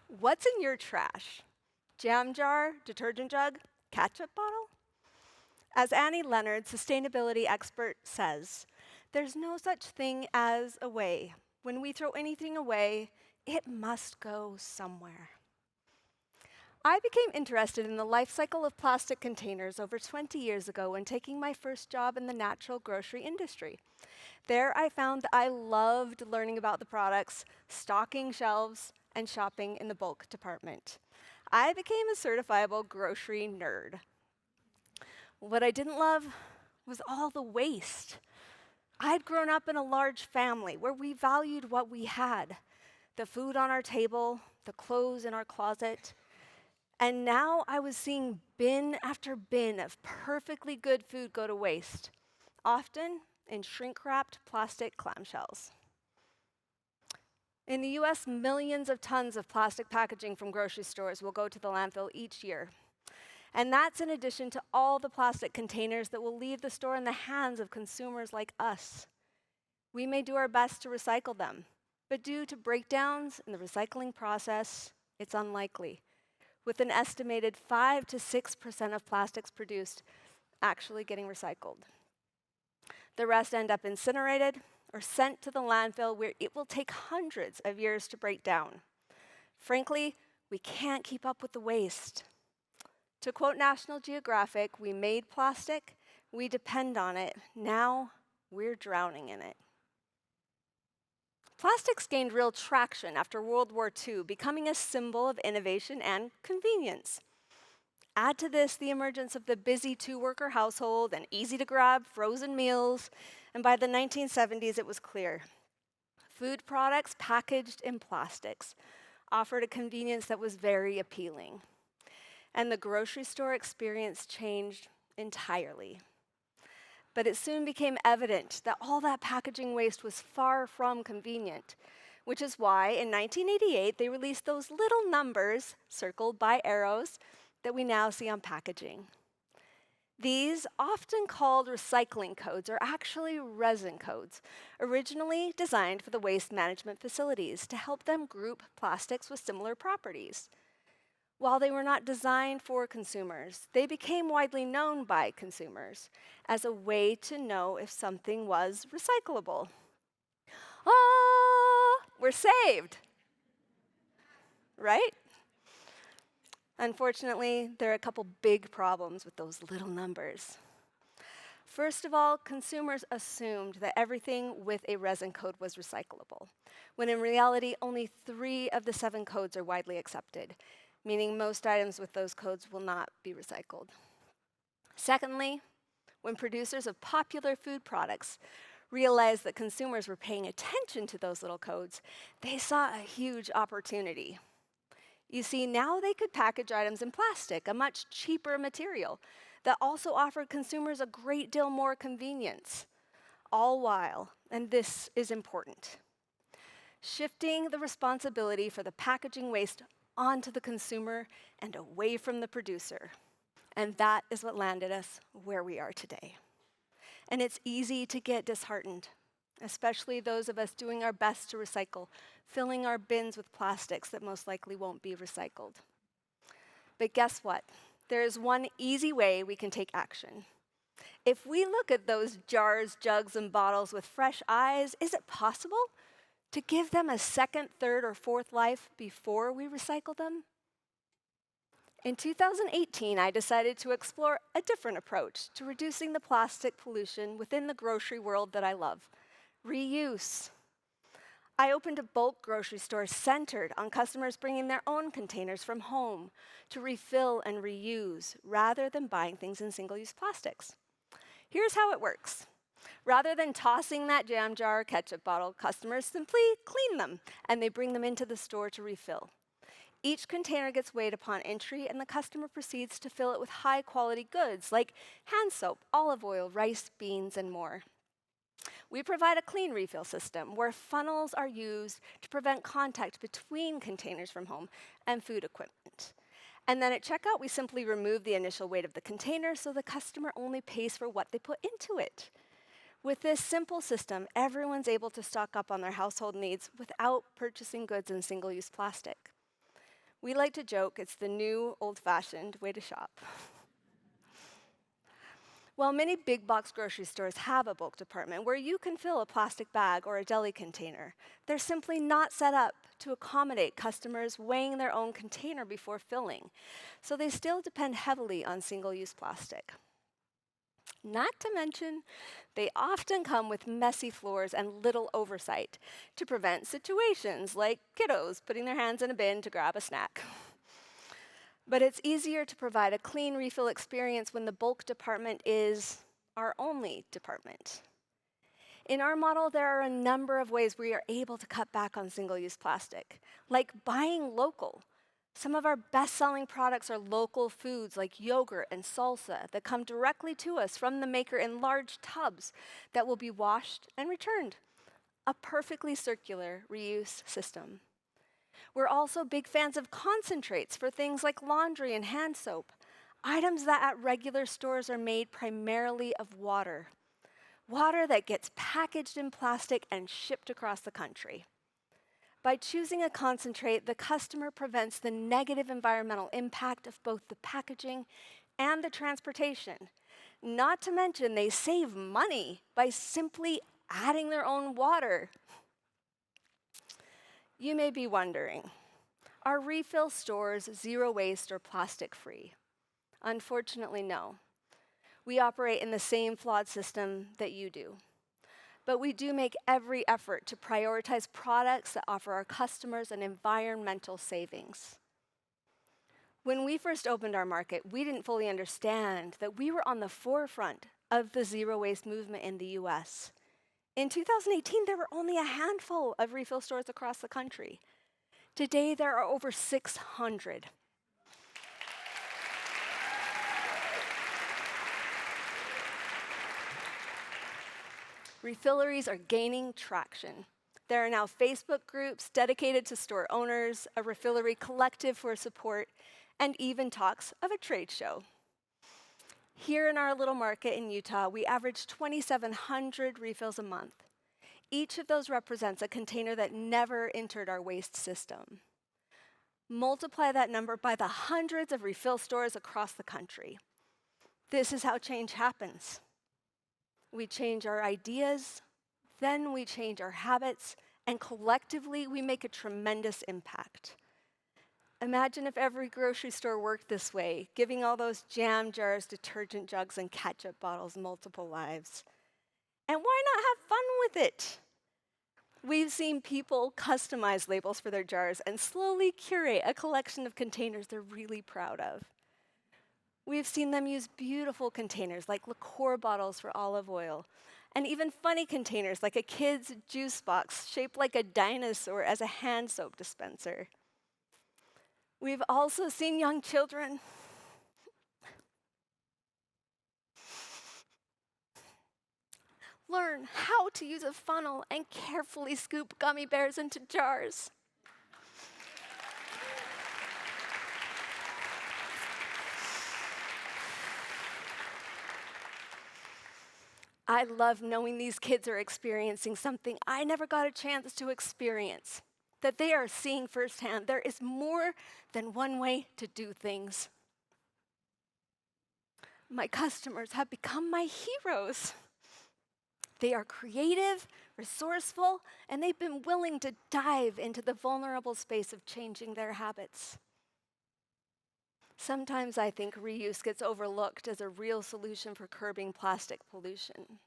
What's in your trash? Jam jar, detergent jug, ketchup bottle? As Annie Leonard, sustainability expert, says, there's no such thing as a way. When we throw anything away, it must go somewhere. I became interested in the life cycle of plastic containers over 20 years ago when taking my first job in the natural grocery industry. There I found that I loved learning about the products, stocking shelves, and shopping in the bulk department. I became a certifiable grocery nerd. What I didn't love was all the waste. I'd grown up in a large family where we valued what we had, the food on our table, the clothes in our closet, and now I was seeing bin after bin of perfectly good food go to waste, often in shrink-wrapped plastic clamshells. In the US, millions of tons of plastic packaging from grocery stores will go to the landfill each year. And that's in addition to all the plastic containers that will leave the store in the hands of consumers like us. We may do our best to recycle them, but due to breakdowns in the recycling process, it's unlikely, with an estimated 5 to 6% of plastics produced actually getting recycled. The rest end up incinerated or sent to the landfill where it will take hundreds of years to break down. Frankly, we can't keep up with the waste. To quote National Geographic, we made plastic, we depend on it, now we're drowning in it. Plastics gained real traction after World War II, becoming a symbol of innovation and convenience. Add to this the emergence of the busy two-worker household and easy-to-grab frozen meals, and by the 1970s it was clear. Food products packaged in plastics offered a convenience that was very appealing. And the grocery store experience changed entirely. But it soon became evident that all that packaging waste was far from convenient, which is why in 1988 they released those little numbers, circled by arrows, that we now see on packaging. These, often called recycling codes, are actually resin codes, originally designed for the waste management facilities to help them group plastics with similar properties. While they were not designed for consumers, they became widely known by consumers as a way to know if something was recyclable. Ah, we're saved, right? Unfortunately, there are a couple big problems with those little numbers. First of all, consumers assumed that everything with a resin code was recyclable, when in reality, only 3 of the 7 codes are widely accepted, meaning most items with those codes will not be recycled. Secondly, when producers of popular food products realized that consumers were paying attention to those little codes, they saw a huge opportunity. You see, now they could package items in plastic, a much cheaper material, that also offered consumers a great deal more convenience, all while, and this is important, shifting the responsibility for the packaging waste onto the consumer and away from the producer. And that is what landed us where we are today. And it's easy to get disheartened, especially those of us doing our best to recycle, filling our bins with plastics that most likely won't be recycled. But guess what? There is one easy way we can take action. If we look at those jars, jugs, and bottles with fresh eyes, is it possible to give them a second, third, or fourth life before we recycle them? In 2018, I decided to explore a different approach to reducing the plastic pollution within the grocery world that I love: reuse. I opened a bulk grocery store centered on customers bringing their own containers from home to refill and reuse, rather than buying things in single-use plastics. Here's how it works. Rather than tossing that jam jar or ketchup bottle, customers simply clean them, and they bring them into the store to refill. Each container gets weighed upon entry, and the customer proceeds to fill it with high-quality goods like hand soap, olive oil, rice, beans, and more. We provide a clean refill system where funnels are used to prevent contact between containers from home and food equipment. And then at checkout, we simply remove the initial weight of the container so the customer only pays for what they put into it. With this simple system, everyone's able to stock up on their household needs without purchasing goods in single-use plastic. We like to joke it's the new old-fashioned way to shop. While many big box grocery stores have a bulk department where you can fill a plastic bag or a deli container, they're simply not set up to accommodate customers weighing their own container before filling, so they still depend heavily on single-use plastic. Not to mention, they often come with messy floors and little oversight to prevent situations like kiddos putting their hands in a bin to grab a snack. But it's easier to provide a clean refill experience when the bulk department is our only department. In our model, there are a number of ways we are able to cut back on single-use plastic, like buying local. Some of our best-selling products are local foods like yogurt and salsa that come directly to us from the maker in large tubs that will be washed and returned. A perfectly circular reuse system. We're also big fans of concentrates for things like laundry and hand soap, items that at regular stores are made primarily of water. Water that gets packaged in plastic and shipped across the country. By choosing a concentrate, the customer prevents the negative environmental impact of both the packaging and the transportation. Not to mention, they save money by simply adding their own water. You may be wondering, are refill stores zero waste or plastic free? Unfortunately, no. We operate in the same flawed system that you do. But we do make every effort to prioritize products that offer our customers an environmental savings. When we first opened our market, we didn't fully understand that we were on the forefront of the zero waste movement in the US. In 2018, there were only a handful of refill stores across the country. Today, there are over 600. Refilleries are gaining traction. There are now Facebook groups dedicated to store owners, a refillery collective for support, and even talks of a trade show. Here in our little market in Utah, we average 2,700 refills a month. Each of those represents a container that never entered our waste system. Multiply that number by the hundreds of refill stores across the country. This is how change happens. We change our ideas, then we change our habits, and collectively we make a tremendous impact. Imagine if every grocery store worked this way, giving all those jam jars, detergent jugs, and ketchup bottles multiple lives. And why not have fun with it? We've seen people customize labels for their jars and slowly curate a collection of containers they're really proud of. We've seen them use beautiful containers like liqueur bottles for olive oil, and even funny containers like a kid's juice box shaped like a dinosaur as a hand soap dispenser. We've also seen young children learn how to use a funnel and carefully scoop gummy bears into jars. I love knowing these kids are experiencing something I never got a chance to experience, that they are seeing firsthand. There is more than one way to do things. My customers have become my heroes. They are creative, resourceful, and they've been willing to dive into the vulnerable space of changing their habits. Sometimes I think reuse gets overlooked as a real solution for curbing plastic pollution.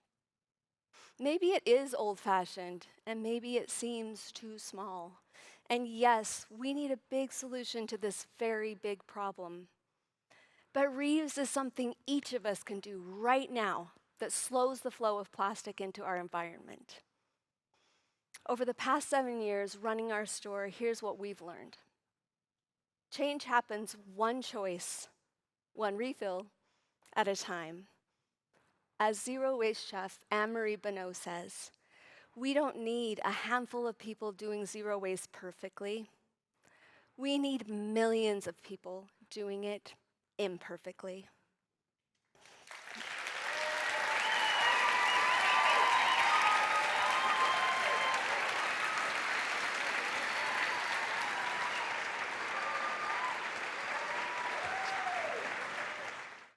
Maybe it is old-fashioned, and maybe it seems too small. And yes, we need a big solution to this very big problem. But reuse is something each of us can do right now that slows the flow of plastic into our environment. Over the past 7 years running our store, here's what we've learned. Change happens one choice, one refill at a time. As zero waste chef Anne-Marie Bonneau says, we don't need a handful of people doing zero waste perfectly. We need millions of people doing it imperfectly.